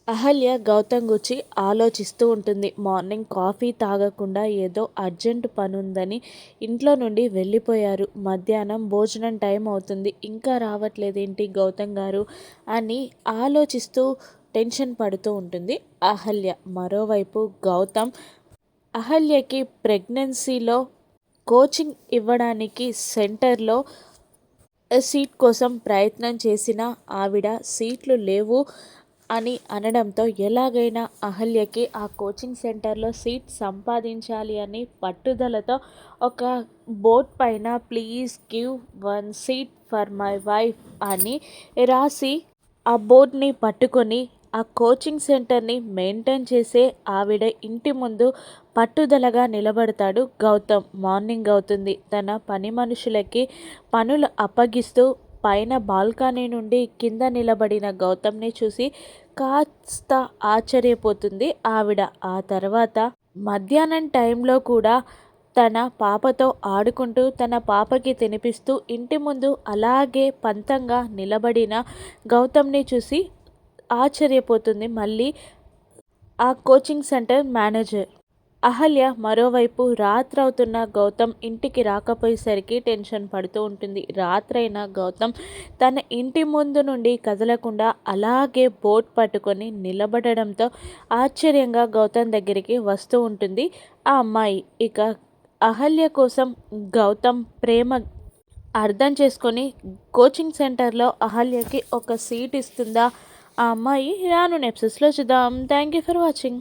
అహల్య గౌతమ్ గురించి ఆలోచిస్తూ ఉంటుంది. మార్నింగ్ కాఫీ తాగకుండా ఏదో అర్జెంట్ పనుందని ఇంట్లో నుండి వెళ్ళిపోయారు. మధ్యాహ్నం భోజనం టైం అవుతుంది. ఇంకా రావట్లేదేంటి గౌతమ్ గారు అని ఆలోచిస్తూ టెన్షన్ పడుతూ ఉంటుంది అహల్య. మరోవైపు గౌతమ్ అహల్యకి ప్రెగ్నెన్సీలో కోచింగ్ ఇవ్వడానికి సెంటర్లో సీట్ కోసం ప్రయత్నం చేసిన ఆవిడ సీట్లు లేవు అని అనడంతో ఎలాగైనా అహల్యకి ఆ కోచింగ్ సెంటర్లో సీట్ సంపాదించాలి అని పట్టుదలతో ఒక బోర్డ్ పైన please give one seat for my wife అని రాసి ఆ బోర్డ్ని పట్టుకొని ఆ కోచింగ్ సెంటర్ని మెయింటైన్ చేసే ఆవిడ ఇంటి ముందు పట్టుదలగా నిలబడతాడు గౌతమ్. మార్నింగ్ అవుతుంది. తన పని మనుషులకి పనులు అప్పగిస్తూ పైన బాల్కనీ నుండి కింద నిలబడిన గౌతమ్ని చూసి కాస్త ఆశ్చర్యపోతుంది ఆవిడ. ఆ తర్వాత మధ్యాహ్నం టైంలో కూడా తన పాపతో ఆడుకుంటూ తన పాపకి తినిపిస్తూ ఇంటి ముందు అలాగే పంతంగా నిలబడిన గౌతమ్ని చూసి ఆశ్చర్యపోతుంది మళ్ళీ ఆ కోచింగ్ సెంటర్ మేనేజర్. అహల్య మరోవైపు రాత్రవుతున్న గౌతమ్ ఇంటికి రాకపోయేసరికి టెన్షన్ పడుతూ ఉంటుంది. రాత్రైనా గౌతమ్ తన ఇంటి ముందు నుండి కదలకుండా అలాగే బోట్ పట్టుకొని నిలబడడంతో ఆశ్చర్యంగా గౌతమ్ దగ్గరికి వస్తూ ఉంటుంది ఆ అమ్మాయి. ఇక అహల్య కోసం గౌతమ్ ప్రేమ అర్థం చేసుకొని కోచింగ్ సెంటర్లో అహల్యకి ఒక సీట్ ఇస్తుందా ఆ అమ్మాయి? రాను ఎపిసోడ్స్లో చూద్దాం. Thank you for watching.